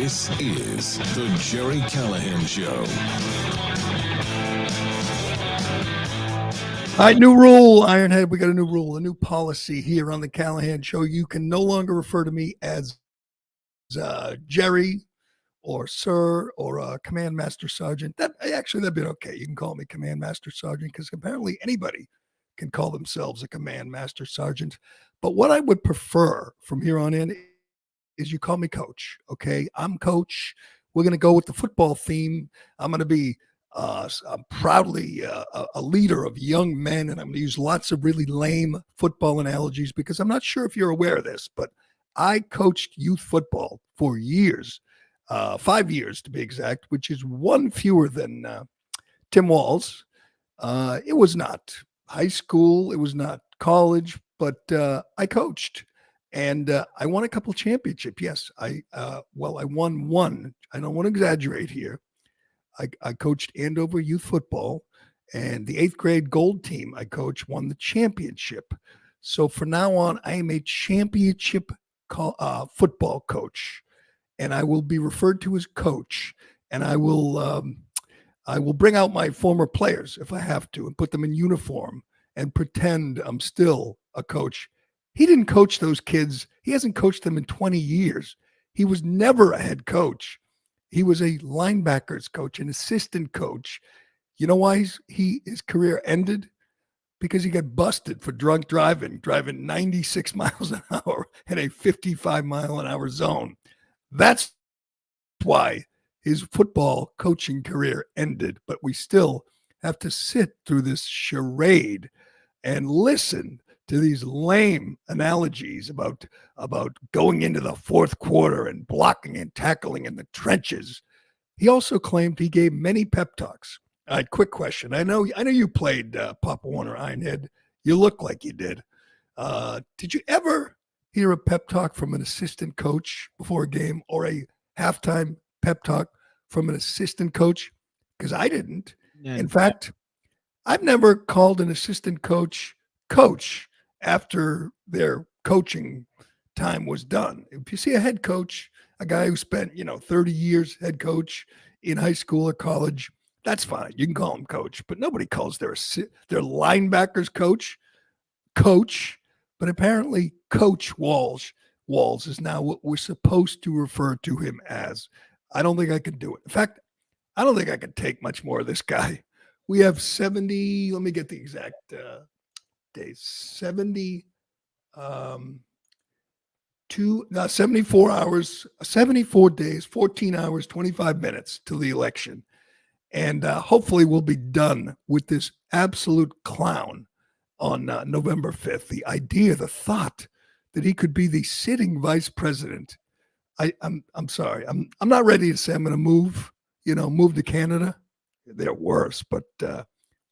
This is the Jerry Callahan Show. All right, new rule, Ironhead. We got a new rule, a new policy here on the Callahan Show. You can no longer refer to me as Jerry or Sir or Command Master Sergeant. That'd be okay. You can call me Command Master Sergeant because apparently anybody can call themselves a Command Master Sergeant. But what I would prefer from here on in is you call me Coach. Okay, I'm Coach. We're going to go with the football theme. I'm going to be I'm proudly a leader of young men, and I'm going to use lots of really lame football analogies because I'm not sure if you're aware of this, but I coached youth football for years, 5 years to be exact, which is one fewer than Tim Walz. It was not high school, it was not college, but I coached, and I won a couple championships. Yes, I won one. I don't want to exaggerate here. I coached Andover youth football, and the 8th grade gold team I coached won the championship. So from now on, I am a championship football coach, and I will be referred to as Coach. And I will bring out my former players if I have to, and put them in uniform and pretend I'm still a coach. He didn't coach those kids. He hasn't coached them in 20 years. He was never a head coach. He was a linebackers coach, an assistant coach. You know why his career ended? Because he got busted for drunk driving 96 miles an hour in a 55-mile-an-hour zone. That's why his football coaching career ended. But we still have to sit through this charade and listen to these lame analogies about going into the fourth quarter and blocking and tackling in the trenches. He also claimed he gave many pep talks. All right, quick question. I know you played Papa Warner Ironhead. You look like you did. Did you ever hear a pep talk from an assistant coach before a game, or a halftime pep talk from an assistant coach? Because I didn't. In fact, I've never called an assistant coach after their coaching time was done. If you see a head coach, a guy who spent 30 years head coach in high school or college, that's fine. You can call him coach, but nobody calls their linebackers coach. But apparently Coach Walz is now what we're supposed to refer to him as. I don't think I can do it. In fact, I don't think I can take much more of this guy. We have 70, let me get the exact days, 74 hours, 74 days, 14 hours, 25 minutes till the election. And hopefully we'll be done with this absolute clown on November 5th. The idea, the thought that he could be the sitting vice president. I'm sorry. I'm not ready to say I'm going to move to Canada. They're worse, but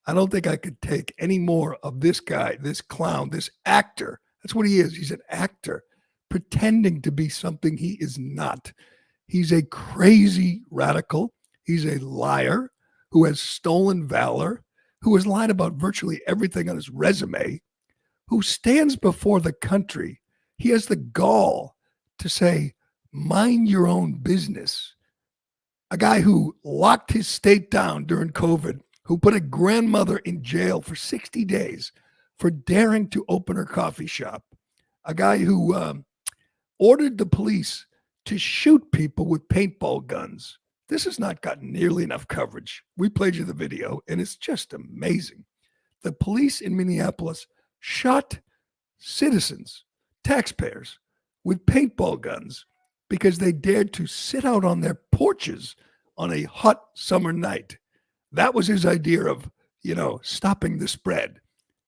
I don't think I could take any more of this guy, this clown, this actor. That's what he is. He's an actor pretending to be something he is not. He's a crazy radical. He's a liar who has stolen valor, who has lied about virtually everything on his resume, who stands before the country. He has the gall to say, mind your own business. A guy who locked his state down during COVID, who put a grandmother in jail for 60 days for daring to open her coffee shop. A guy who ordered the police to shoot people with paintball guns. This has not gotten nearly enough coverage. We played you the video, and it's just amazing. The police in Minneapolis shot citizens, taxpayers, with paintball guns because they dared to sit out on their porches on a hot summer night. That was his idea of, stopping the spread,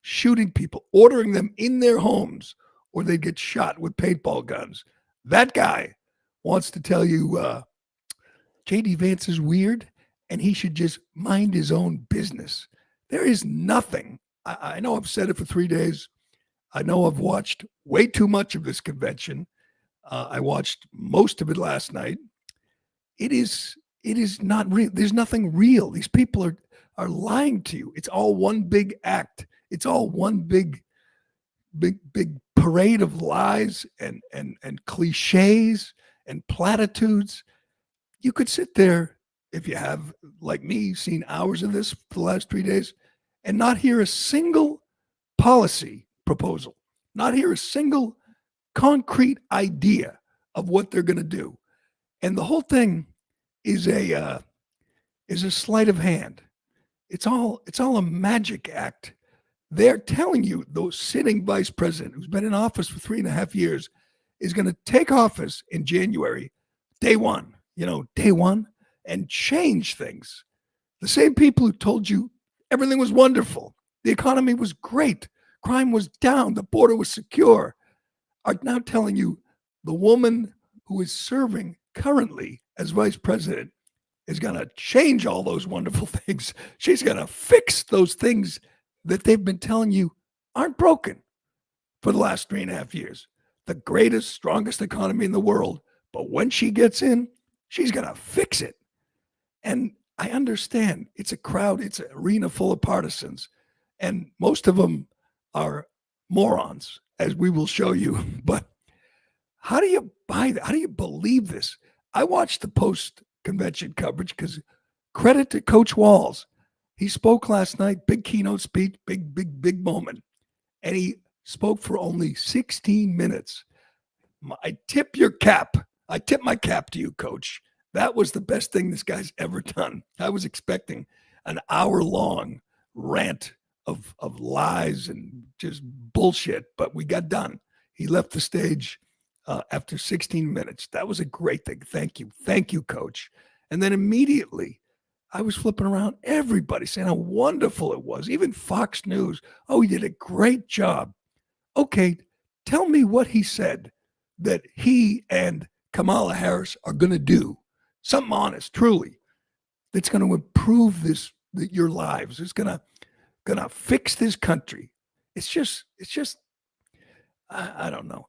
shooting people, ordering them in their homes, or they'd get shot with paintball guns. That guy wants to tell you J.D. Vance is weird and he should just mind his own business. There is nothing. I know I've said it for 3 days. I know I've watched way too much of this convention. I watched most of it last night. It is not real. There's nothing real. These people are lying to you. It's all one big act. It's all one big parade of lies and cliches and platitudes. you could sit there, if you have, like me, seen hours of this for the last 3 days and not hear a single policy proposal, not hear a single concrete idea of what they're going to do. And the whole thing is a sleight of hand. It's all a magic act. They're telling you the sitting vice president, who's been in office for 3.5 years, is going to take office in January, day one, and change things. The same people who told you everything was wonderful, the economy was great, crime was down, the border was secure, are now telling you the woman who is serving currently as vice president is going to change all those wonderful things. She's going to fix those things that they've been telling you aren't broken for the last 3.5 years. The greatest, strongest economy in the world. But when she gets in, she's going to fix it. And I understand it's a crowd, it's an arena full of partisans. And most of them are morons, as we will show you. But how do you buy that? How do you believe this? I watched the post-convention coverage because credit to Coach Walz. He spoke last night, big keynote speech, big moment. And he spoke for only 16 minutes. I tip your cap. I tip my cap to you, Coach. That was the best thing this guy's ever done. I was expecting an hour-long rant of lies and just bullshit, but we got done. He left the stage after 16 minutes. That was a great thing. Thank you. Thank you, Coach. And then immediately, I was flipping around everybody saying how wonderful it was. Even Fox News. Oh, he did a great job. Okay, tell me what he said that he and Kamala Harris are going to do. Something honest, truly, that's going to improve your lives. It's going to fix this country. It's just I don't know.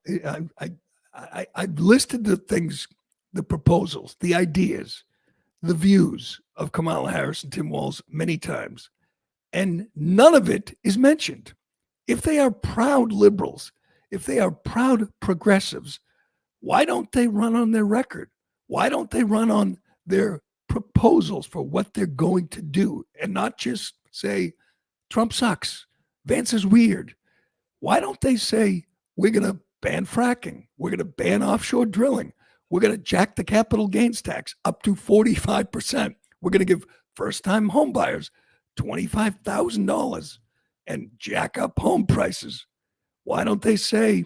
I've listed the things, the proposals, the ideas, the views of Kamala Harris and Tim Walz many times, and none of it is mentioned. If they are proud liberals, if they are proud progressives, why don't they run on their record? Why don't they run on their proposals for what they're going to do and not just say, Trump sucks, Vance is weird? Why don't they say, we're going to ban fracking, we're going to ban offshore drilling, we're going to jack the capital gains tax up to 45%. We're going to give first-time home buyers $25,000 and jack up home prices. Why don't they say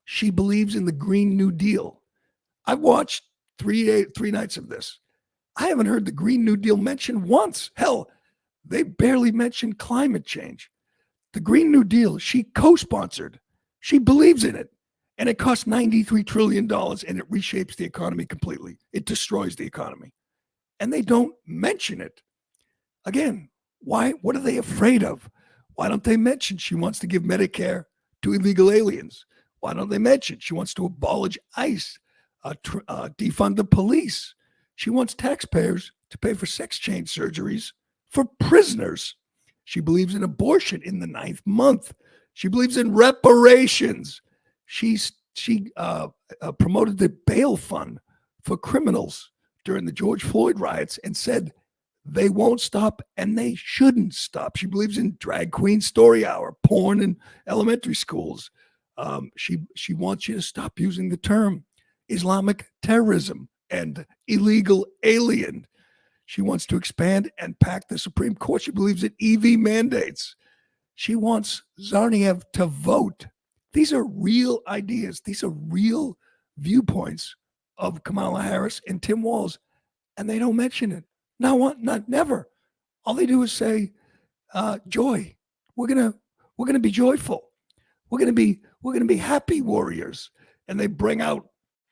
she believes in the Green New Deal? I've watched three nights of this. I haven't heard the Green New Deal mentioned once. Hell, they barely mentioned climate change. The Green New Deal, she co-sponsored. She believes in it. And it costs $93 trillion and it reshapes the economy completely. It destroys the economy. And they don't mention it. Again, why? What are they afraid of? Why don't they mention she wants to give Medicare to illegal aliens? Why don't they mention she wants to abolish ICE, defund the police? She wants taxpayers to pay for sex change surgeries for prisoners. She believes in abortion in the 9th month. She believes in reparations. She promoted the bail fund for criminals during the George Floyd riots and said they won't stop and they shouldn't stop. She believes in drag queen story hour, porn in elementary schools. She wants you to stop using the term Islamic terrorism and illegal alien. She wants to expand and pack the Supreme Court. She believes in EV mandates. She wants Zarniev to vote. These are real ideas. These are real viewpoints of Kamala Harris and Tim Walz, and they don't mention it. Not never. All they do is say, "Joy. We're gonna be joyful. We're gonna be happy warriors." And they bring out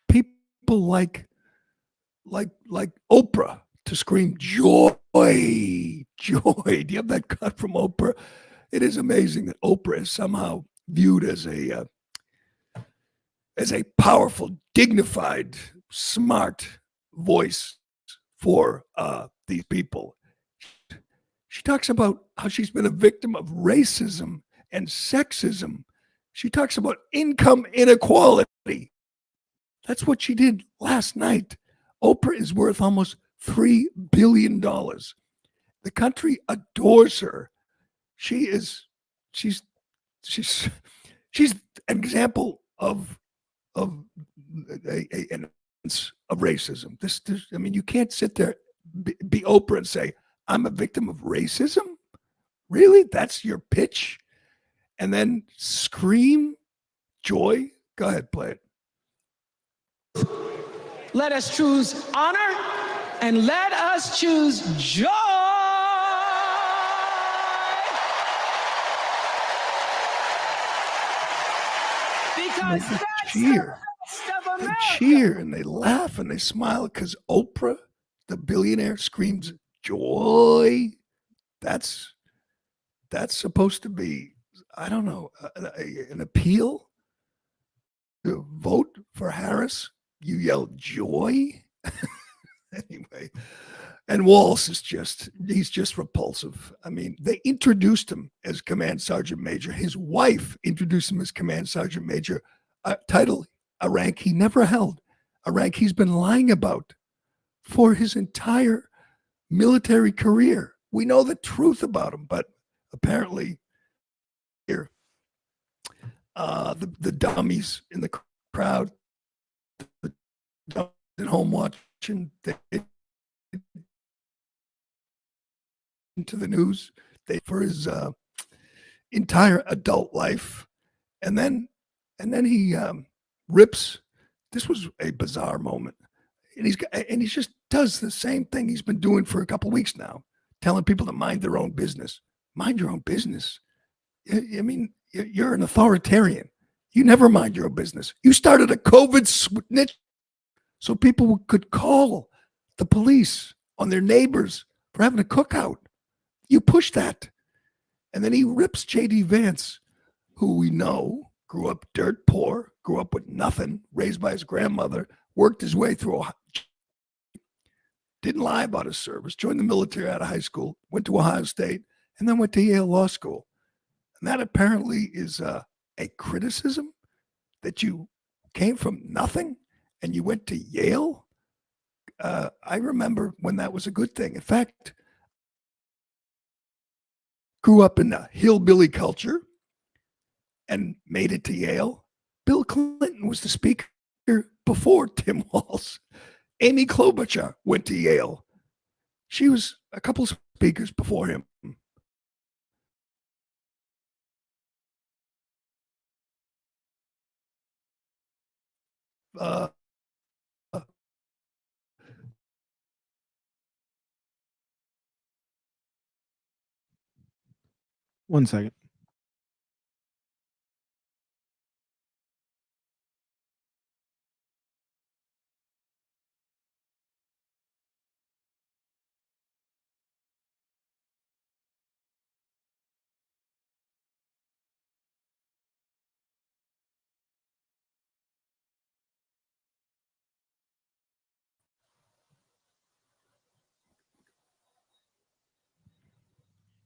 people like Oprah to scream joy, joy. Do you have that cut from Oprah? It is amazing that Oprah is somehow viewed as a powerful, dignified, smart voice for these people. She talks about how she's been a victim of racism and sexism. She talks about income inequality. That's what she did last night. Oprah is worth almost $3 billion. The country adores her. She's an example of an instance of racism. I mean, you can't sit there, be Oprah and say, I'm a victim of racism? Really? That's your pitch? And then scream joy? Go ahead, play it. Let us choose honor and let us choose joy. Because that's cheer. The best of America. They cheer and they laugh and they smile because Oprah, the billionaire, screams joy. That's supposed to be, I don't know, an appeal to vote for Harris. You yell joy. Anyway, and Walz is he's just repulsive. I mean, they introduced him as Command Sergeant Major. His wife introduced him as Command Sergeant Major, a title, a rank he never held, a rank he's been lying about for his entire military career. We know the truth about him, but apparently here, the dummies in the crowd, the dummies at home watching into the news for his entire adult life, and then he rips. This was a bizarre moment, and he just does the same thing he's been doing for a couple of weeks now, telling people to mind their own business. Mind your own business. I mean, you're an authoritarian. You never mind your own business. You started a COVID snitch so people could call the police on their neighbors for having a cookout. You push that. And then he rips J.D. Vance, who we know grew up dirt poor, grew up with nothing, raised by his grandmother, worked his way through, didn't lie about his service, joined the military out of high school, went to Ohio State, and then went to Yale Law School. And that apparently is a criticism that you came from nothing and you went to Yale. I remember when that was a good thing. In fact, grew up in the hillbilly culture and made it to Yale. Bill Clinton was the speaker before Tim Walz. Amy Klobuchar went to Yale. She was a couple of speakers before him. One second.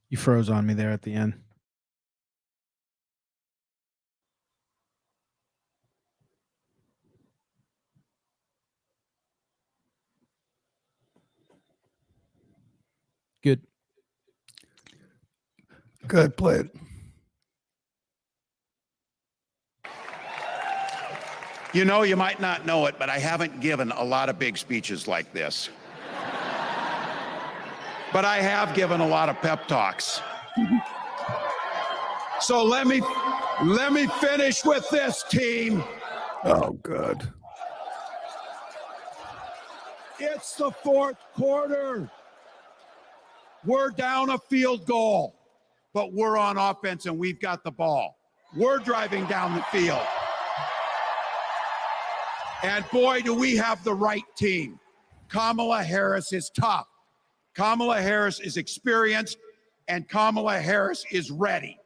You froze on me there at the end. Good. Good, play it. You know, you might not know it, but I haven't given a lot of big speeches like this. But I have given a lot of pep talks. So let me finish with this, team. Oh, God. It's the fourth quarter. We're down a field goal, but we're on offense and we've got the ball. We're driving down the field. And boy, do we have the right team. Kamala Harris is tough. Kamala Harris is experienced, and Kamala Harris is ready.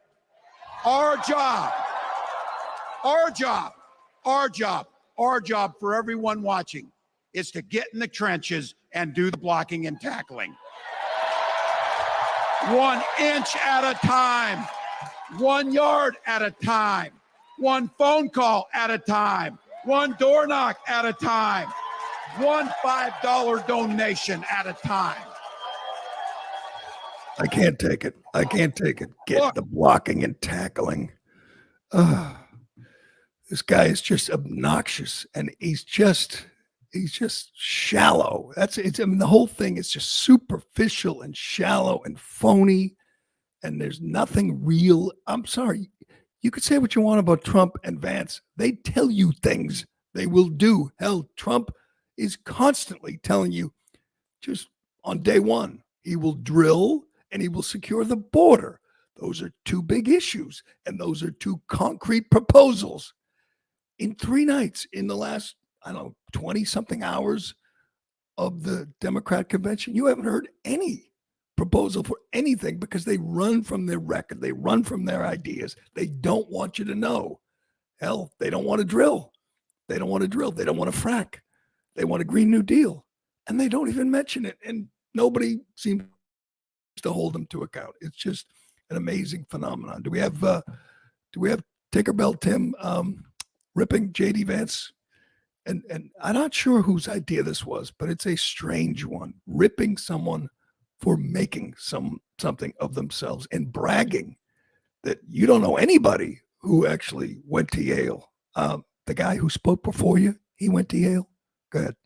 Our job for everyone watching is to get in the trenches and do the blocking and tackling. 1 inch at a time, 1 yard at a time, 1 phone call at a time, 1 door knock at a time. one $5 donation at a time. I can't take it. I can't take it. Get the blocking and tackling. This guy is just obnoxious, and he's just shallow. I mean, the whole thing is just superficial and shallow and phony, and there's nothing real. I'm sorry. You could say what you want about Trump and Vance. They tell you things they will do. Hell, Trump is constantly telling you, just on day one, he will drill and he will secure the border. Those are two big issues, and those are two concrete proposals. In 3 nights, in the last, 20-something hours of the Democrat convention, you haven't heard any proposal for anything because they run from their record. They run from their ideas. They don't want you to know. Hell, they don't want to drill. They don't want to drill. They don't want to frack. They want a Green New Deal. And they don't even mention it. And nobody seems to hold them to account. It's just an amazing phenomenon. Do we have Tinkerbell Tim ripping JD Vance? And I'm not sure whose idea this was, but it's a strange one. Ripping someone for making something of themselves and bragging that you don't know anybody who actually went to Yale. The guy who spoke before you, he went to Yale. Go ahead.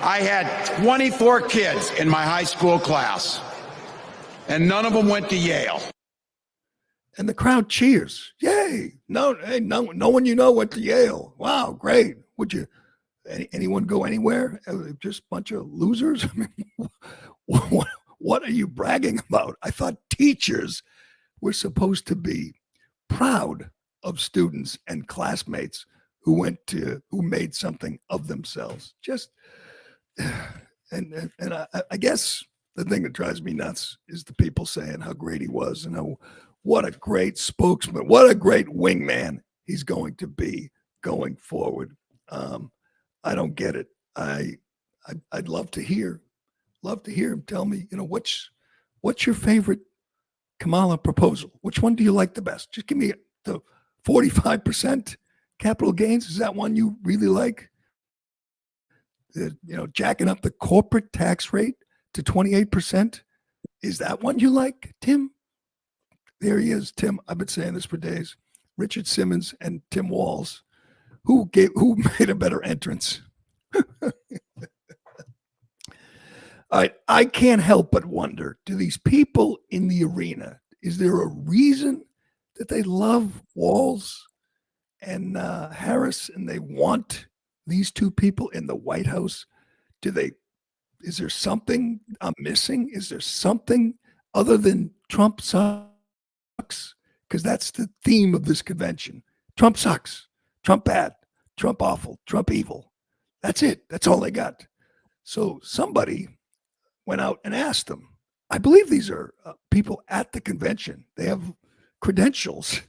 I had 24 kids in my high school class, and none of them went to Yale. And the crowd cheers. Yay. No one you know went to Yale. Wow, great. Would you, anyone go anywhere? Just a bunch of losers? I mean, what are you bragging about? I thought teachers were supposed to be proud of students and classmates who made something of themselves. And I guess the thing that drives me nuts is the people saying how great he was and what a great spokesman, what a great wingman he's going to be going forward. I don't get it. I'd love to hear him tell me, what's your favorite Kamala proposal? Which one do you like the best? Just give me the 45% capital gains. Is that one you really like? Jacking up the corporate tax rate to 28%. Is that one you like, Tim? There he is, Tim. I've been saying this for days. Richard Simmons and Tim Walz. Who made a better entrance? All right, I can't help but wonder, do these people in the arena, is there a reason that they love Walz and Harris and they want these two people in the White House? Is there something I'm missing? Is there something other than Trump sucks? Because that's the theme of this convention. Trump sucks. Trump bad. Trump awful. Trump evil. That's it. That's all they got. So somebody went out and asked them. I believe these are people at the convention. They have credentials.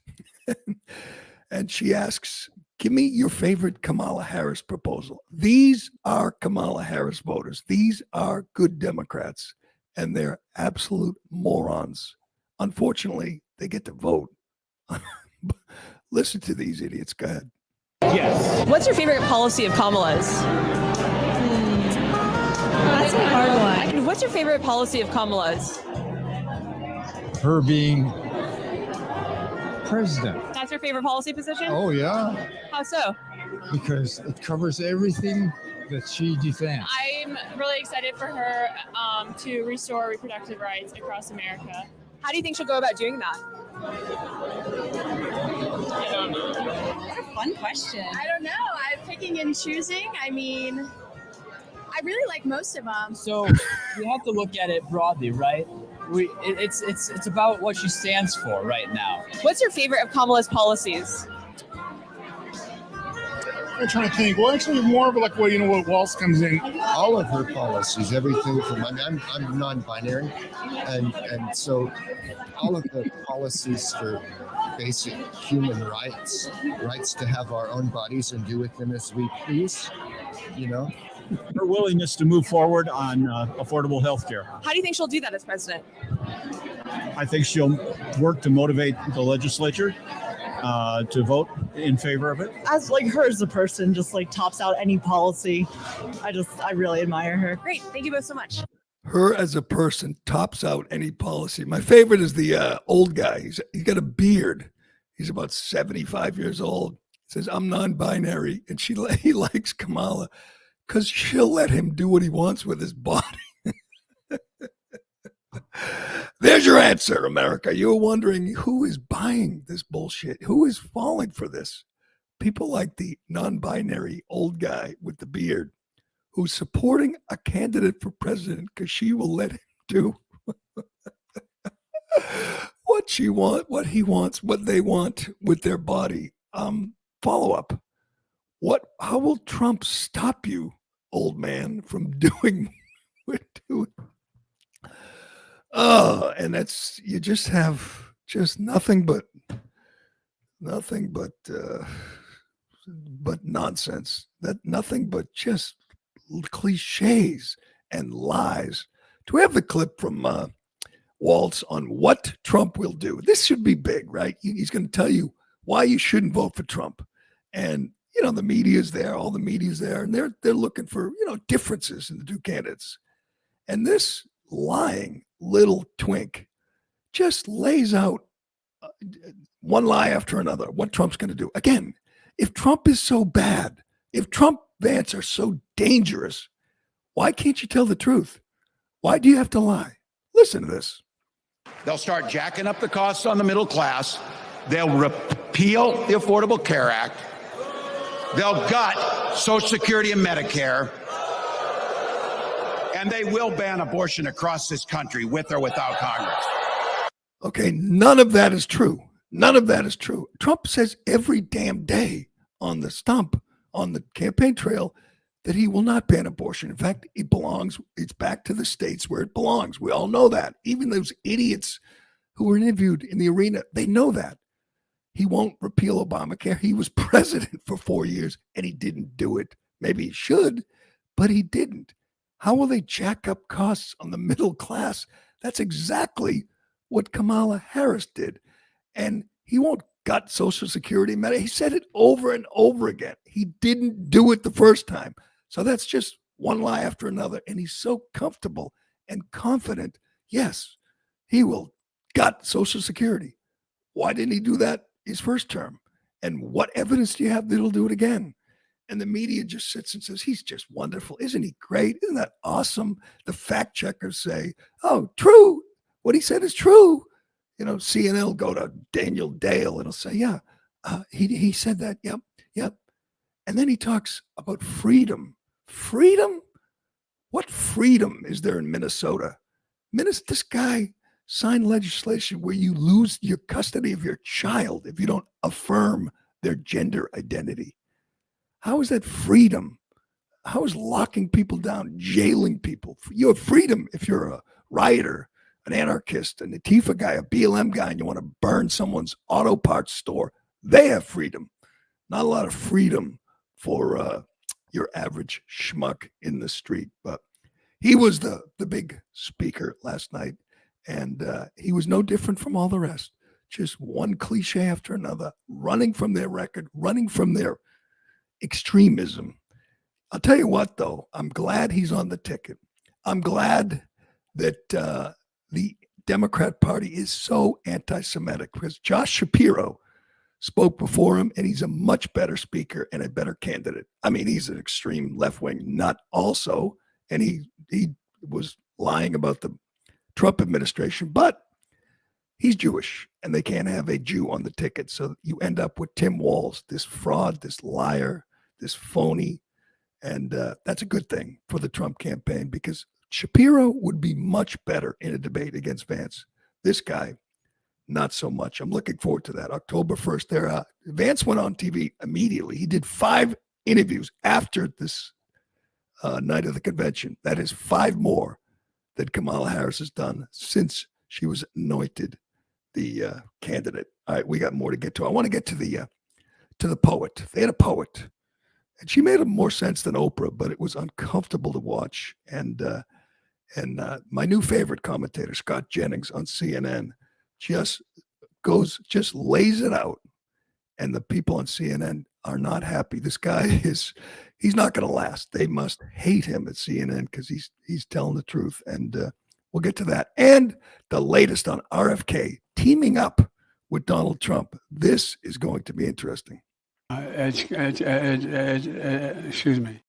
And she asks, give me your favorite Kamala Harris proposal. These are Kamala Harris voters. These are good Democrats, and they're absolute morons. Unfortunately, they get to vote. Listen to these idiots. Go ahead. Yes. What's your favorite policy of Kamala's? That's a hard one. What's your favorite policy of Kamala's? Her being president. That's your favorite policy position? Oh, yeah. How so? Because it covers everything that she defends. I'm really excited for her to restore reproductive rights across America. How do you think she'll go about doing that? I don't know. What a fun question. I don't know. I'm picking and choosing. I mean, I really like most of them. So we have to look at it broadly, right? It's about what she stands for right now. What's your favorite of Kamala's policies? I'm trying to think. Well, actually, more of like, what Walz comes in. All of her policies, everything from, I'm non-binary, and so all of the policies for basic human rights to have our own bodies and do with them as we please, Her willingness to move forward on affordable health care. How do you think she'll do that as president? I think she'll work to motivate the legislature to vote in favor of it? As like her as a person, just like tops out any policy. I really admire her. Great. Thank you both so much. Her as a person tops out any policy. My favorite is the old guy. He's got a beard. He's about 75 years old. He says, I'm non-binary. And he likes Kamala because she'll let him do what he wants with his body. There's your answer, America. You were wondering who is buying this bullshit? Who is falling for this? People like the non-binary old guy with the beard who's supporting a candidate for president because she will let him do what he wants, what they want with their body. Follow up. How will Trump stop you, old man, from doing what we're doing? Oh, and you just have nothing but nonsense. Nothing but just cliches and lies. Do we have the clip from Walz on what Trump will do? This should be big, right? He's going to tell you why you shouldn't vote for Trump. And, the media's there, all the media's there, and they're looking for, differences in the two candidates. And this lying little twink just lays out one lie after another, what Trump's going to do. Again, if Trump is so bad, if Trump Vance are so dangerous, why can't you tell the truth? Why do you have to lie? Listen to this. They'll start jacking up the costs on the middle class. They'll repeal the Affordable Care Act. They'll gut Social Security and Medicare. And they will ban abortion across this country with or without Congress. Okay, none of that is true. None of that is true. Trump says every damn day on the stump, on the campaign trail, that he will not ban abortion. In fact, it's back to the states where it belongs. We all know that. Even those idiots who were interviewed in the arena, they know that. He won't repeal Obamacare. He was president for 4 years and he didn't do it. Maybe he should, but he didn't. How will they jack up costs on the middle class? That's exactly what Kamala Harris did. And he won't gut Social Security. He said it over and over again. He didn't do it the first time. So that's just one lie after another. And he's so comfortable and confident. Yes, he will gut Social Security. Why didn't he do that his first term? And what evidence do you have that he'll do it again? And the media just sits and says, he's just wonderful. Isn't he great? Isn't that awesome? The fact checkers say, oh, true. What he said is true. CNN will go to Daniel Dale and he'll say, yeah, he said that. Yep. And then he talks about freedom. Freedom? What freedom is there in Minnesota? This guy signed legislation where you lose your custody of your child if you don't affirm their gender identity. How is that freedom? How is locking people down, jailing people? You have freedom if you're a rioter, an anarchist, an Antifa guy, a BLM guy, and you want to burn someone's auto parts store. They have freedom. Not a lot of freedom for your average schmuck in the street. But he was the big speaker last night, and he was no different from all the rest. Just one cliche after another, running from their record, running from their extremism. I'll tell you what, though, I'm glad he's on the ticket. I'm glad that the Democrat Party is so anti-Semitic because Josh Shapiro spoke before him, and he's a much better speaker and a better candidate. I mean, he's an extreme left-wing nut also, and he was lying about the Trump administration, but he's Jewish, and they can't have a Jew on the ticket. So you end up with Tim Walz, this fraud, this liar, this phony, and that's a good thing for the Trump campaign because Shapiro would be much better in a debate against Vance. This guy, not so much. I'm looking forward to that. October 1st, Vance went on TV immediately. He did 5 interviews after this night of the convention. That is 5 more that Kamala Harris has done since she was anointed the candidate. All right, we got more to get to. I want to get to the poet. They had a poet, and she made more sense than Oprah, but it was uncomfortable to watch. And my new favorite commentator, Scott Jennings on CNN, just lays it out. and the people on CNN are not happy. This guy he's not going to last. They must hate him at CNN because he's telling the truth. And we'll get to that. And the latest on RFK teaming up with Donald Trump. This is going to be interesting. Excuse me.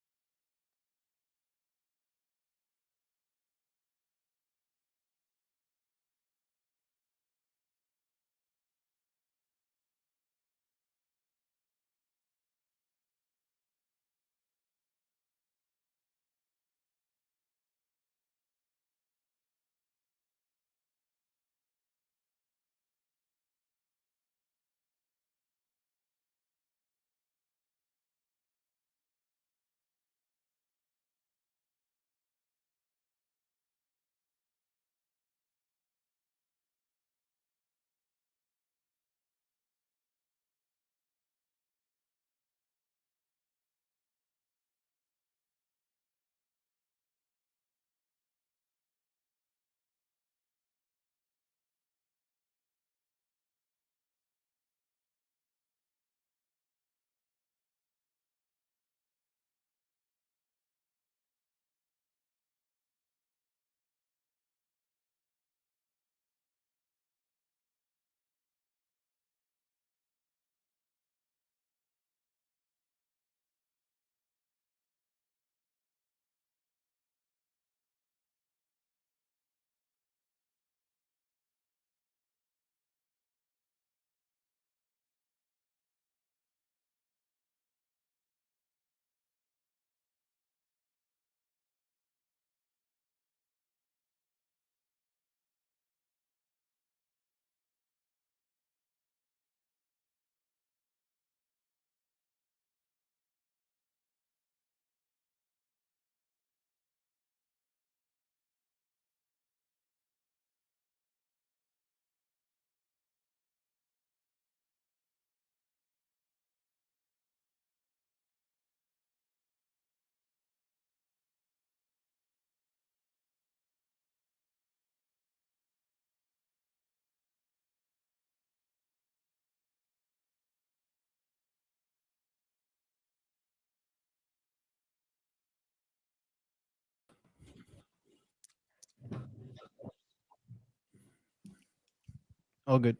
All good.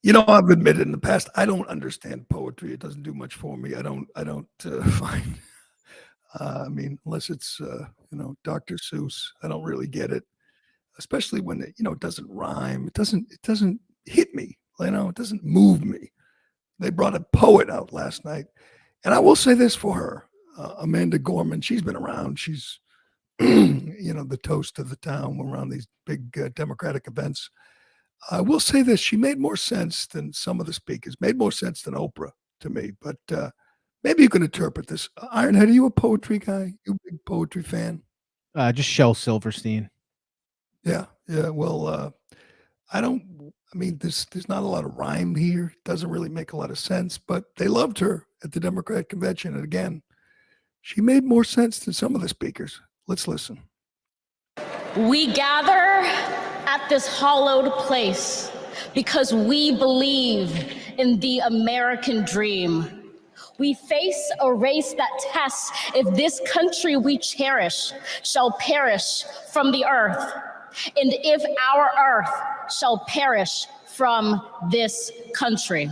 You know, I've admitted in the past, I don't understand poetry. It doesn't do much for me. I don't find, I mean, unless it's, Dr. Seuss, I don't really get it, especially when it, it doesn't rhyme. It doesn't hit me, it doesn't move me. They brought a poet out last night. And I will say this for her, Amanda Gorman, she's been around. She's, the toast of the town around these big Democratic events. I will say this, she made more sense than some of the speakers, made more sense than Oprah to me, but maybe you can interpret this. Ironhead, are you a poetry guy? You a big poetry fan? Just Shel Silverstein. Yeah. Well, there's not a lot of rhyme here. It doesn't really make a lot of sense, but they loved her at the Democratic convention. And again, she made more sense than some of the speakers. Let's listen. We gather at this hallowed place because we believe in the American dream. We face a race that tests if this country we cherish shall perish from the earth, and if our earth shall perish from this country.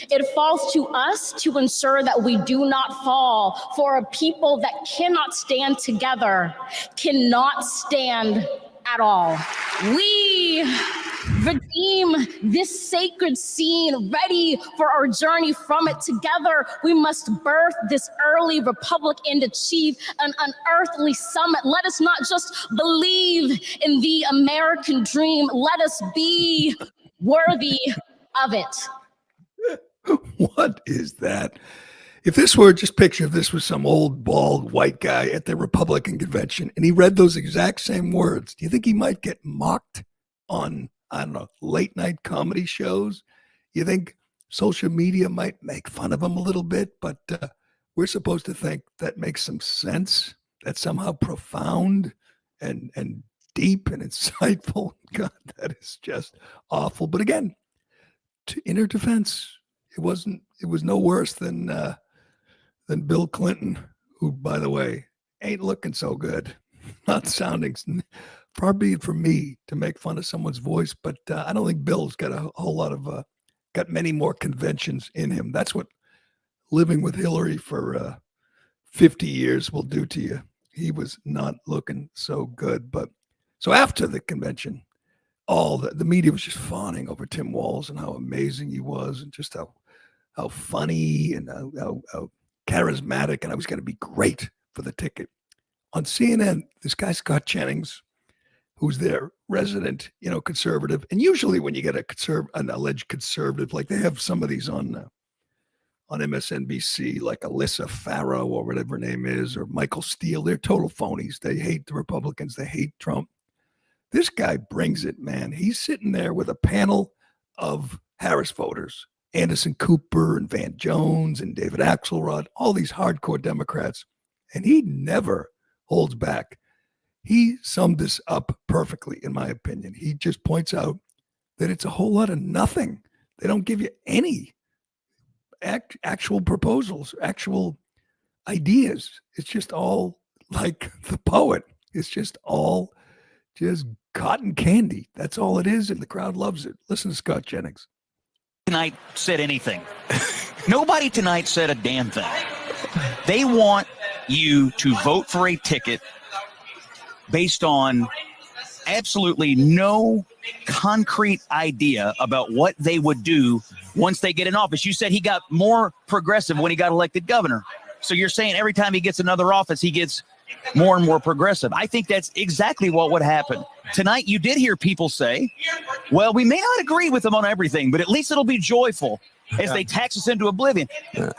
It falls to us to ensure that we do not fall for a people that cannot stand together, cannot stand at all. We redeem this sacred scene, ready for our journey from it. Together, we must birth this early republic and achieve an unearthly summit. Let us not just believe in the American dream. Let us be worthy of it. What is that? If this were, just picture if this was some old, bald, white guy at the Republican convention and he read those exact same words, do you think he might get mocked on, late night comedy shows? You think social media might make fun of him a little bit, but we're supposed to think that makes some sense, that's somehow profound and deep and insightful. God, that is just awful. But again, in her defense, it was no worse than Bill Clinton, who, by the way, ain't looking so good. Not sounding, far be it from me to make fun of someone's voice, but I don't think Bill's got a whole lot of, got many more conventions in him. That's what living with Hillary for 50 years will do to you. He was not looking so good. But so after the convention, all the media was just fawning over Tim Walz and how amazing he was, and just how funny and how charismatic, and I was going to be great for the ticket. On CNN, this guy Scott Jennings, who's their resident, conservative, and usually when you get an alleged conservative, like they have some of these on MSNBC, like Alyssa Farrow or whatever her name is, or Michael Steele, they're total phonies. They hate the Republicans. They hate Trump. This guy brings it, man. He's sitting there with a panel of Harris voters, Anderson Cooper and Van Jones and David Axelrod, all these hardcore Democrats, and he never holds back. He summed this up perfectly, in my opinion. He just points out that it's a whole lot of nothing. They don't give you any actual proposals, actual ideas. It's just all like the poet. It's just all just cotton candy. That's all it is, and the crowd loves it. Listen to Scott Jennings. Tonight said anything. Nobody tonight said a damn thing. They want you to vote for a ticket based on absolutely no concrete idea about what they would do once they get in office. You said he got more progressive when he got elected governor. So you're saying every time he gets another office, he gets more and more progressive. I think that's exactly what would happen. Tonight, you did hear people say, well, we may not agree with them on everything, but at least it'll be joyful as they tax us into oblivion.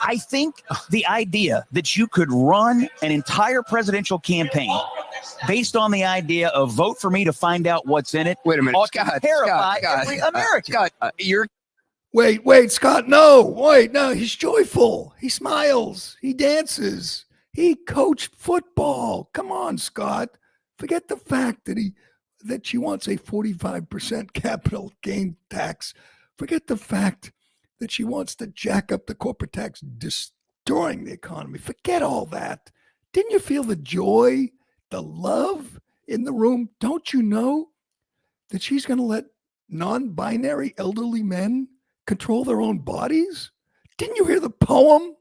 I think the idea that you could run an entire presidential campaign based on the idea of vote for me to find out what's in it. Wait a minute, Scott, terrify every American. Scott, you're. Wait, Scott, no, he's joyful. He smiles. He dances. He coached football. Come on, Scott. Forget the fact that she wants a 45% capital gain tax. Forget the fact that she wants to jack up the corporate tax, destroying the economy. Forget all that. Didn't you feel the joy, the love in the room? Don't you know that she's going to let non-binary elderly men control their own bodies? Didn't you hear the poem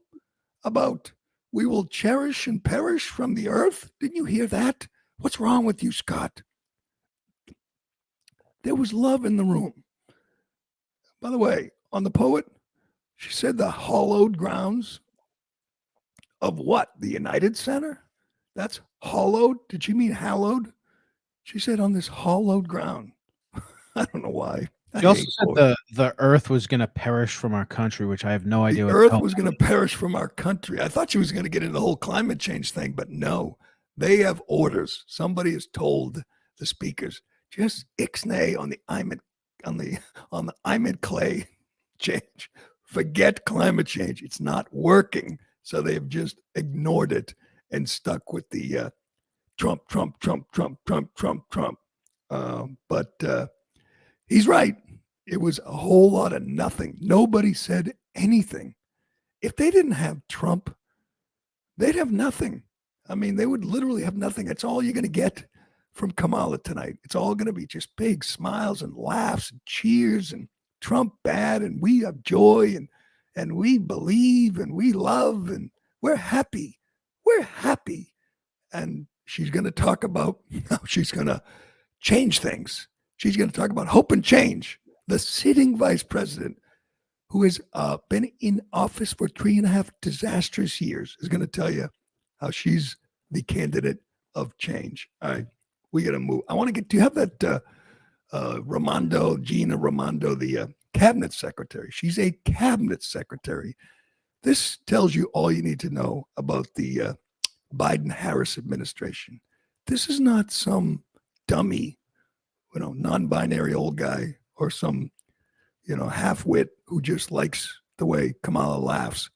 about we will cherish and perish from the earth? Didn't you hear that? What's wrong with you, Scott? There was love in the room. By the way, on the poet, she said the hallowed grounds of what? The United Center? That's hallowed? Did she mean hallowed? She said on this hallowed ground. I don't know why. She also said the earth was going to perish from our country, which I have no idea. The earth was going to perish from our country. I thought she was going to get into the whole climate change thing, but no. They have orders. Somebody has told the speakers, just ixnay on the Imid Clay change. Forget climate change. It's not working. So they've just ignored it and stuck with the Trump. But he's right. It was a whole lot of nothing. Nobody said anything. If they didn't have Trump, they'd have nothing. I mean, they would literally have nothing. That's all you're going to get from Kamala tonight. It's all going to be just big smiles and laughs and cheers and Trump bad, and we have joy and we believe and we love and we're happy. We're happy. And she's going to talk about how she's going to change things. She's going to talk about hope and change. The sitting vice president, who has been in office for 3.5 disastrous years, is going to tell you how she's the candidate of change. All right, we got to move. I want to get. Do you have that Gina Raimondo, the cabinet secretary? She's a cabinet secretary. This tells you all you need to know about the Biden-Harris administration. This is not some dummy, non-binary old guy or some, half-wit who just likes the way Kamala laughs.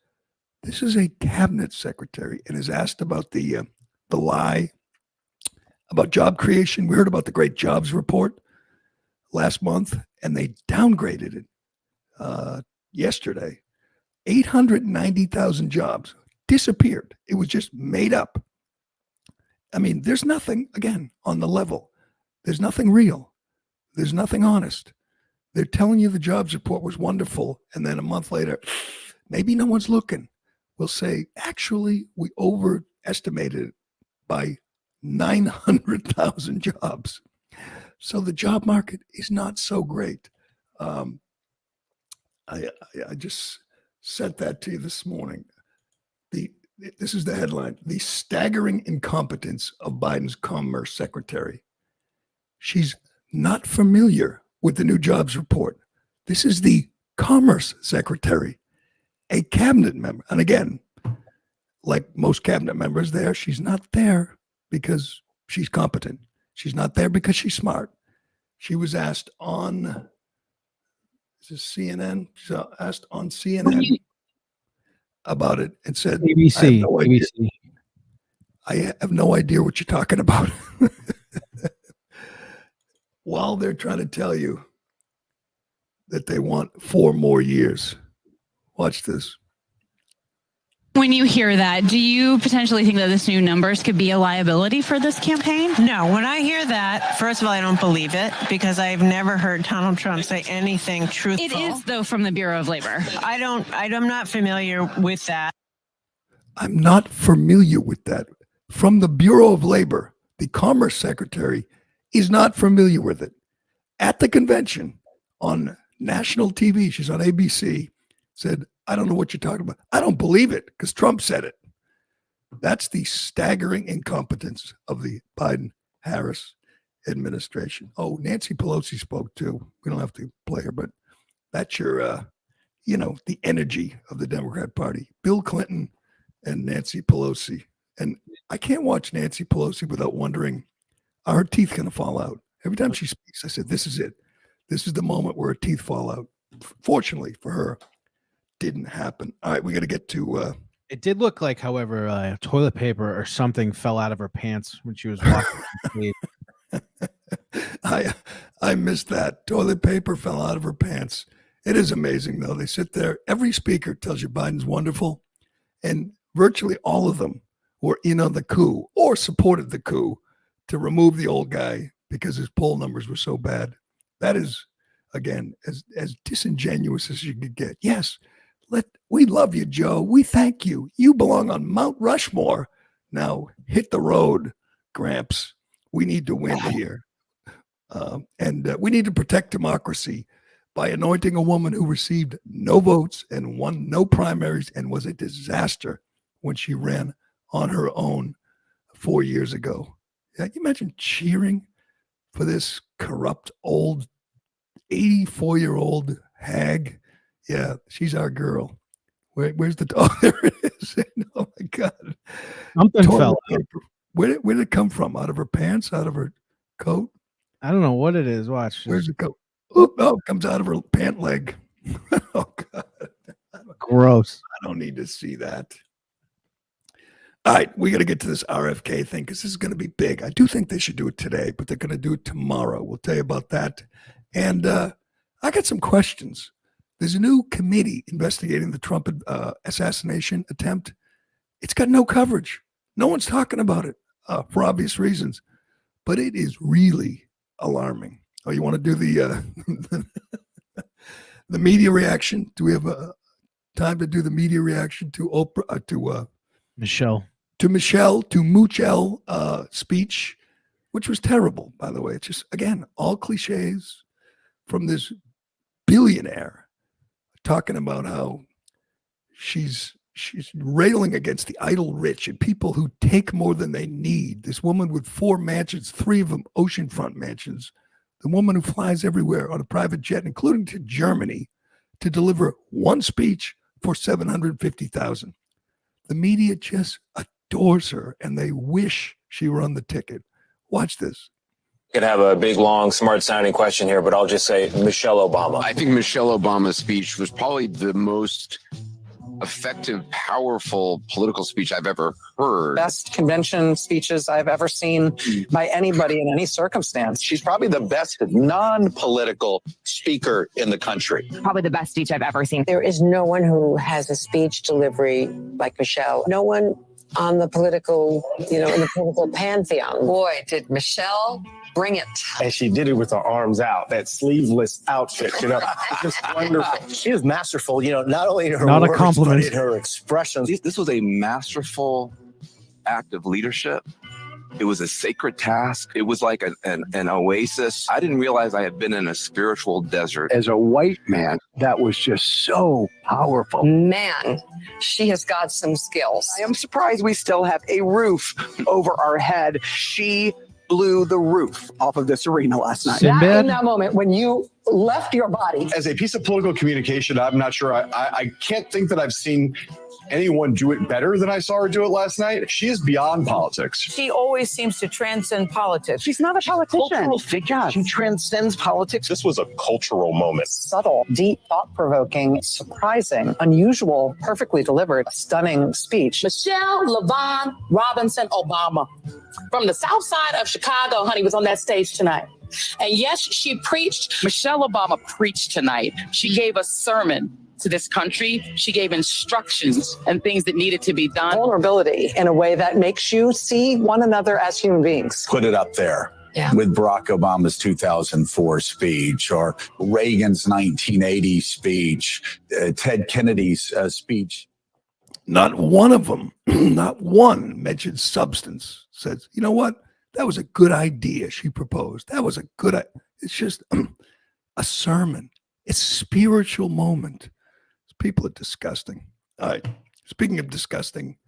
This is a cabinet secretary and is asked about the lie about job creation. We heard about the great jobs report last month, and they downgraded it. yesterday. 890,000 jobs disappeared. It was just made up. I mean, there's nothing, again, on the level. There's nothing real. There's nothing honest. They're telling you the jobs report was wonderful, and then a month later, maybe no one's looking. We'll say, actually, we overestimated it by 900,000 jobs. So the job market is not so great. I just sent that to you this morning. This is the headline: the staggering incompetence of Biden's Commerce Secretary. She's not familiar with the new jobs report. This is the Commerce Secretary, a cabinet member. And again, like most cabinet members there, she's not there because she's competent. She's not there because she's smart. She was asked on, is this CNN? She's asked on CNN about it and said, ABC. I have no idea what you're talking about. While they're trying to tell you that they want 4 more years. Watch this. When you hear that, do you potentially think that this new numbers could be a liability for this campaign? No, when I hear that, first of all, I don't believe it because I've never heard Donald Trump say anything truthful. It is, though, from the Bureau of Labor. I'm not familiar with that. I'm not familiar with that. From the Bureau of Labor, the Commerce Secretary is not familiar with it. At the convention on national TV, she's on ABC, said, I don't know what you're talking about. I don't believe it because Trump said it. That's the staggering incompetence of the Biden-Harris administration. Oh, Nancy Pelosi spoke too. We don't have to play her, but that's your, the energy of the Democrat Party. Bill Clinton and Nancy Pelosi. And I can't watch Nancy Pelosi without wondering, are her teeth going to fall out? Every time she speaks, I said, this is it. This is the moment where her teeth fall out. Fortunately for her, didn't happen. All right, we got to get to... It did look like, however, toilet paper or something fell out of her pants when she was walking. I missed that. Toilet paper fell out of her pants. It is amazing, though. They sit there. Every speaker tells you Biden's wonderful, and virtually all of them were in on the coup or supported the coup to remove the old guy because his poll numbers were so bad. That is, again, as disingenuous as you could get. Yes, we love you, Joe. We thank you. You belong on Mount Rushmore. Now hit the road, Gramps. We need to win here. And we need to protect democracy by anointing a woman who received no votes and won no primaries and was a disaster when she ran on her own 4 years ago. Yeah, can you imagine cheering for this corrupt old 84-year-old hag? Yeah, she's our girl. Where's the dog? There it is. Oh my God. Something fell out. Where did it come from? Out of her pants? Out of her coat? I don't know what it is. Watch. Where's the coat? Oh, it comes out of her pant leg. Oh God. Gross. I don't need to see that. All right, we got to get to this RFK thing because this is going to be big. I do think they should do it today, but they're going to do it tomorrow. We'll tell you about that. And I got some questions. There's a new committee investigating the Trump assassination attempt. It's got no coverage. No one's talking about it for obvious reasons, but it is really alarming. Oh, you want to do the the media reaction? Do we have time to do the media reaction to Oprah, to Michelle? To Moochell speech, which was terrible, by the way. It's just, again, all cliches from this billionaire talking about how she's railing against the idle rich and people who take more than they need. This woman with 4 mansions, 3 of them oceanfront mansions. The woman who flies everywhere on a private jet, including to Germany, to deliver one speech for $750,000. The media just adores her, and they wish she were on the ticket. Watch this. Could have a big, long, smart-sounding question here, but I'll just say Michelle Obama. I think Michelle Obama's speech was probably the most effective, powerful political speech I've ever heard. Best convention speeches I've ever seen by anybody in any circumstance. She's probably the best non-political speaker in the country. Probably the best speech I've ever seen. There is no one who has a speech delivery like Michelle. No one on the political, in the political pantheon. Boy, did Michelle bring it. And she did it with her arms out, that sleeveless outfit, just wonderful. She was masterful, not only in her Not a words, compliment. but in her expressions. This was a masterful act of leadership. It was a sacred task. It was like an oasis. I didn't realize I had been in a spiritual desert. As a white man, that was just so powerful. Man, she has got some skills. I am surprised we still have a roof over our head. She blew the roof off of this arena last night. In that moment when you left your body. As a piece of political communication, I'm not sure. I can't think that I've seen anyone do it better than I saw her do it last night. She is beyond politics. She always seems to transcend politics. She's not a politician. Cultural figure. She transcends politics. This was a cultural moment. Subtle, deep, thought-provoking, surprising, unusual, perfectly delivered, stunning speech. Michelle LaVaughn Robinson Obama from the south side of Chicago, honey, was on that stage tonight. And yes, she preached. Michelle Obama preached tonight. She gave a sermon to this country. She gave instructions and things that needed to be done. Vulnerability in a way that makes you see one another as human beings. Put it up there with Barack Obama's 2004 speech or Reagan's 1980 speech, Ted Kennedy's speech. Not one of them, not one mentioned substance. Says, you know what? That was a good idea she proposed. That was a good, it's just a sermon. It's a spiritual moment. People are disgusting. All right. Speaking of disgusting,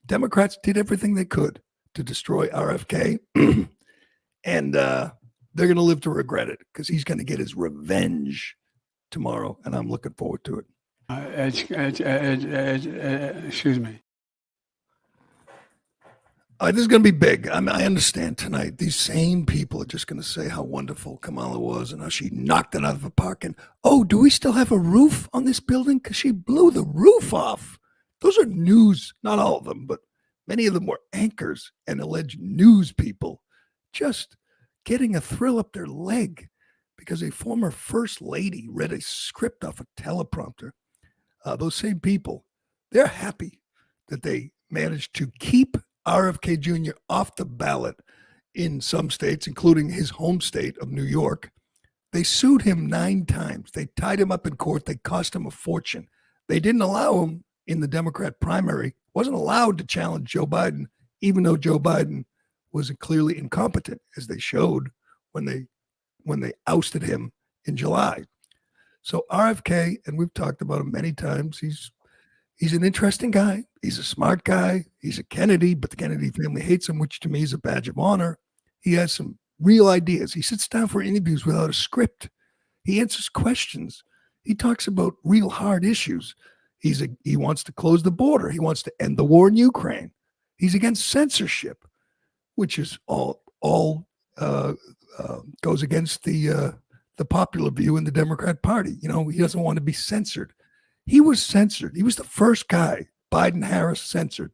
Democrats did everything they could to destroy RFK. And they're going to live to regret it because he's going to get his revenge tomorrow. And I'm looking forward to it. Excuse me. This is going to be big. I understand tonight. These same people are just going to say how wonderful Kamala was and how she knocked it out of the park. And, do we still have a roof on this building? Because she blew the roof off. Those are news, not all of them, but many of them were anchors and alleged news people just getting a thrill up their leg because a former first lady read a script off a teleprompter. Those same people, they're happy that they managed to keep RFK Jr. off the ballot in some states, including his home state of New York. They sued him 9 times. They tied him up in court. They cost him a fortune. They didn't allow him in the Democrat primary, wasn't allowed to challenge Joe Biden, even though Joe Biden was clearly incompetent, as they showed when they ousted him in July. So RFK, and we've talked about him many times, he's an interesting guy. He's a smart guy. He's a Kennedy, but the Kennedy family hates him, which to me is a badge of honor. He has some real ideas. He sits down for interviews without a script. He answers questions. He talks about real hard issues. He wants to close the border. He wants to end the war in Ukraine. He's against censorship, which is all goes against the popular view in the Democrat Party. He doesn't want to be censored. He was censored. He was the first guy Biden-Harris censored.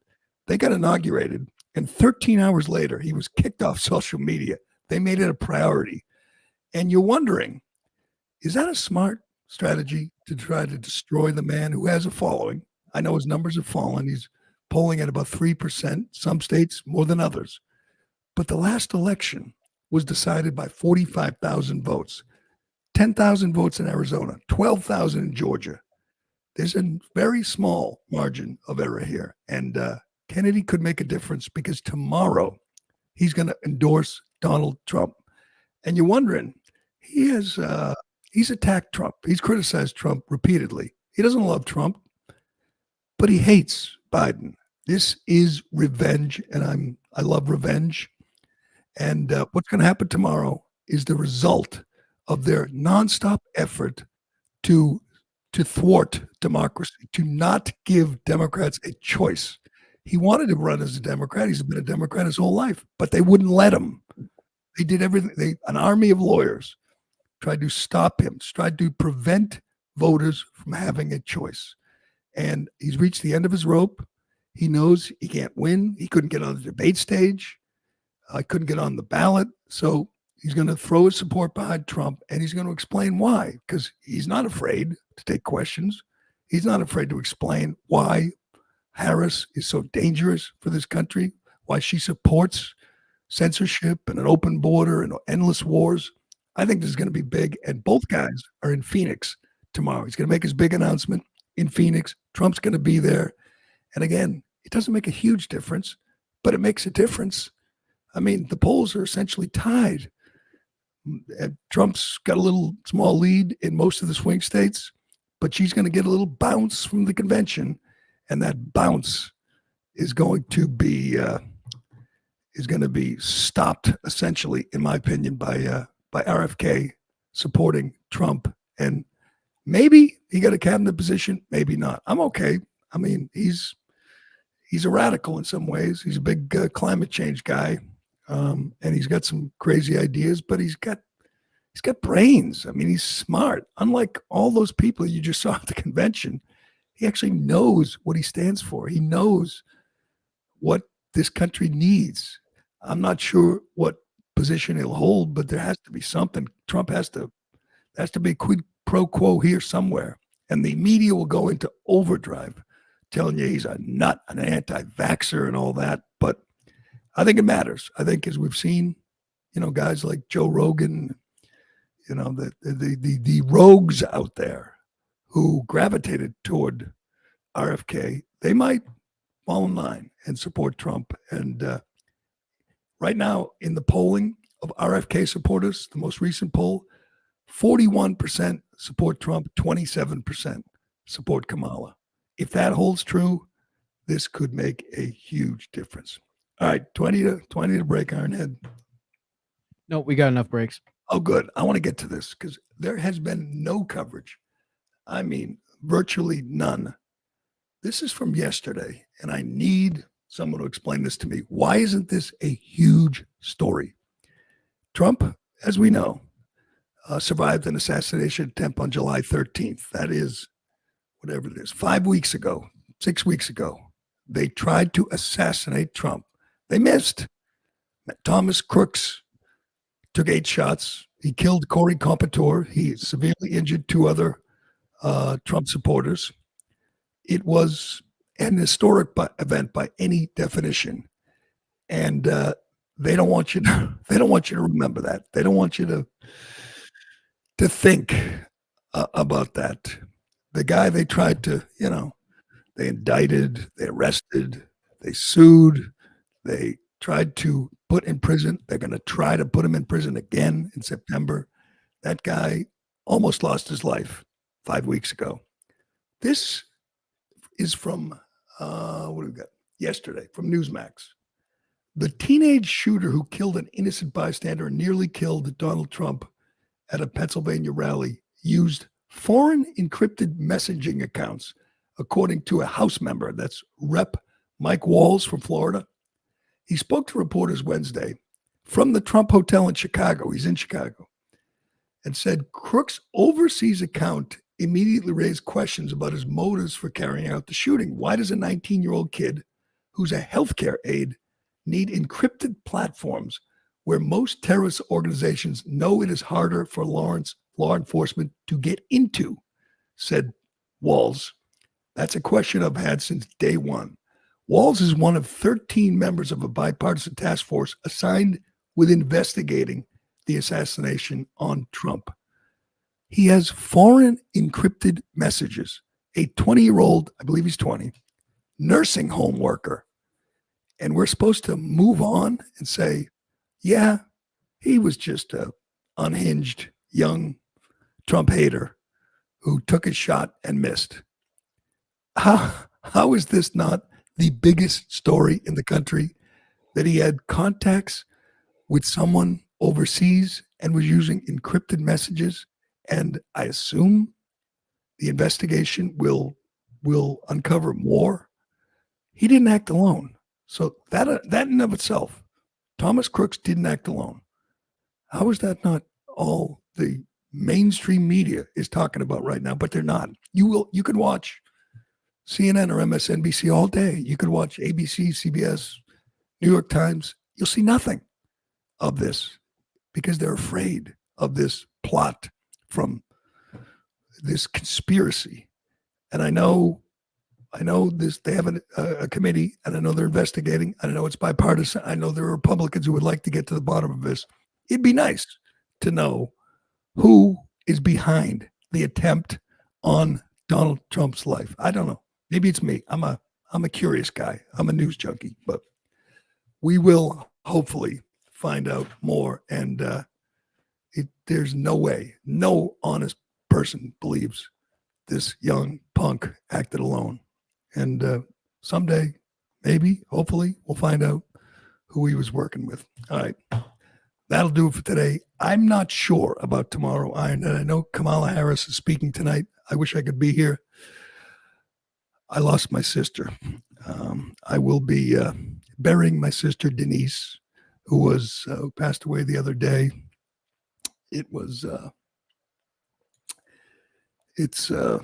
They got inaugurated, and 13 hours later, he was kicked off social media. They made it a priority. And you're wondering, is that a smart strategy to try to destroy the man who has a following? I know his numbers have fallen. He's polling at about 3%, some states more than others. But the last election was decided by 45,000 votes, 10,000 votes in Arizona, 12,000 in Georgia. There's a very small margin of error here. And Kennedy could make a difference because tomorrow he's going to endorse Donald Trump. And you're wondering, he's attacked Trump. He's criticized Trump repeatedly. He doesn't love Trump, but he hates Biden. This is revenge, and I love revenge. And what's going to happen tomorrow is the result of their nonstop effort to thwart democracy, to not give Democrats a choice. He wanted to run as a Democrat. He's been a Democrat his whole life, but they wouldn't let him. They did everything. An army of lawyers tried to stop him, tried to prevent voters from having a choice. and he's reached the end of his rope. He knows he can't win. He couldn't get on the debate stage. Couldn't get on the ballot. So he's going to throw his support behind Trump, and he's going to explain why, because he's not afraid to take questions. He's not afraid to explain why Harris is so dangerous for this country, why she supports censorship and an open border and endless wars. I think this is going to be big, and both guys are in Phoenix tomorrow. He's going to make his big announcement in Phoenix. Trump's going to be there. And again, it doesn't make a huge difference, but it makes a difference. I mean, the polls are essentially tied. Trump's got a little small lead in most of the swing states, but she's going to get a little bounce from the convention, and that bounce is going to be stopped, essentially, in my opinion, by RFK supporting Trump. And maybe he got a cabinet position, maybe not. I'm okay. I mean, he's a radical in some ways. He's a big climate change guy, and he's got some crazy ideas, but he's got brains. I mean, he's smart. Unlike all those people you just saw at the convention, he actually knows what he stands for. He knows what this country needs. I'm not sure what position he'll hold, but there has to be something. Trump has to be a quid pro quo here somewhere, and the media will go into overdrive, telling you he's a nut, an anti-vaxxer, and all that. But I think it matters. I think, as we've seen, guys like Joe Rogan, the rogues out there who gravitated toward RFK, they might fall in line and support Trump. And right now, in the polling of RFK supporters, the most recent poll, 41% support Trump, 27% support Kamala. If that holds true, this could make a huge difference. All right, 20 to break, Ironhead. No, we got enough breaks. Oh, good. I want to get to this because there has been no coverage. I mean, virtually none. This is from yesterday, and I need someone to explain this to me. Why isn't this a huge story? Trump, as we know, survived an assassination attempt on July 13th. That is, whatever it is, 5 weeks ago, 6 weeks ago. They tried to assassinate Trump. They missed. Thomas Crooks took 8 shots. He killed Corey Competore. He severely injured 2 other Trump supporters. It was an historic event by any definition, and they don't want you to. They don't want you to remember that. They don't want you to think about that. The guy they tried to, they indicted, they arrested, they sued, they tried to put in prison. They're going to try to put him in prison again in September. That guy almost lost his life 5 weeks ago. This is from, what do we got? Yesterday, from Newsmax. The teenage shooter who killed an innocent bystander and nearly killed Donald Trump at a Pennsylvania rally used foreign encrypted messaging accounts, according to a House member. That's Rep. Mike Walz from Florida. He spoke to reporters Wednesday from the Trump Hotel in Chicago. He's in Chicago. And said Crooks' overseas account immediately raised questions about his motives for carrying out the shooting. Why does a 19-year-old kid who's a healthcare aide need encrypted platforms where most terrorist organizations know it is harder for law enforcement to get into, said Walz. That's a question I've had since day one. Walz is one of 13 members of a bipartisan task force assigned with investigating the assassination on Trump. He has foreign encrypted messages. A 20-year-old, I believe he's 20, nursing home worker. And we're supposed to move on and say, yeah, he was just a unhinged young Trump hater who took his shot and missed. How is this not the biggest story in the country, that he had contacts with someone overseas and was using encrypted messages? And I assume the investigation will uncover more. He didn't act alone. So that in and of itself, Thomas Crooks didn't act alone. How is that not all the mainstream media is talking about right now? But they're not. You can watch CNN or MSNBC all day. You could watch ABC, CBS, New York Times. You'll see nothing of this because they're afraid of this plot from this conspiracy. And I know this. They have a committee, and I know they're investigating. And I know it's bipartisan. I know there are Republicans who would like to get to the bottom of this. It'd be nice to know who is behind the attempt on Donald Trump's life. I don't know. Maybe it's me. I'm a curious guy. I'm a news junkie, but we will hopefully find out more. And there's no way, no honest person believes this young punk acted alone. And someday, maybe, hopefully, we'll find out who he was working with. All right. That'll do it for today. I'm not sure about tomorrow, Iron. And I know Kamala Harris is speaking tonight. I wish I could be here. I lost my sister. I will be burying my sister Denise, who passed away the other day. It was it's a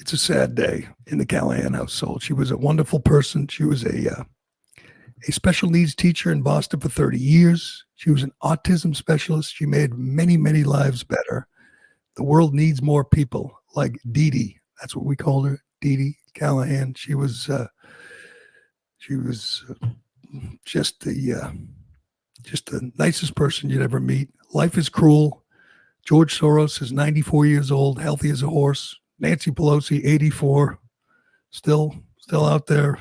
sad day in the Callahan household. She was a wonderful person. She was a special needs teacher in Boston for 30 years. She was an autism specialist. She made many, many lives better. The world needs more people like Dee Dee. That's what we called her, Dee Dee Callahan. She was just the nicest person you'd ever meet. Life is cruel. George Soros is 94 years old, healthy as a horse. Nancy Pelosi, 84, still out there,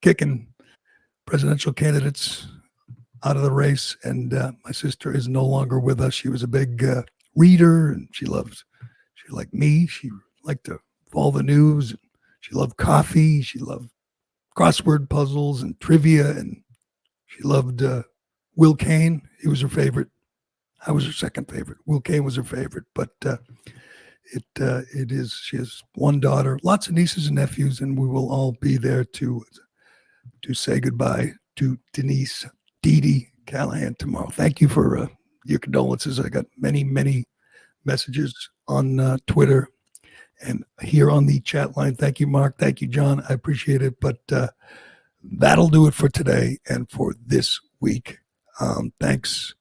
kicking presidential candidates out of the race. And my sister is no longer with us. She was a big reader, and she like me. She liked to follow the news. And she loved coffee. She loved crossword puzzles and trivia, and she loved Will Cain. He was her favorite. I was her second favorite. Will Cain was her favorite, but she has one daughter, lots of nieces and nephews, and we will all be there to say goodbye to Denise Dee Dee Callahan tomorrow. Thank you for your condolences. I got many, many messages on Twitter and here on the chat line. Thank you, Mark. Thank you, John. I appreciate it. But that'll do it for today and for this week. Thanks,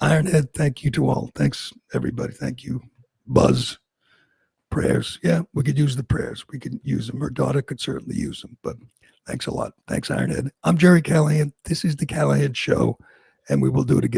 Ironhead. Thank you to all. Thanks, everybody. Thank you, Buzz. Prayers. Yeah, we could use the prayers. We could use them. Her daughter could certainly use them. But thanks a lot. Thanks, Ironhead. I'm Jerry Callahan. This is the Callahan Show, and we will do it again.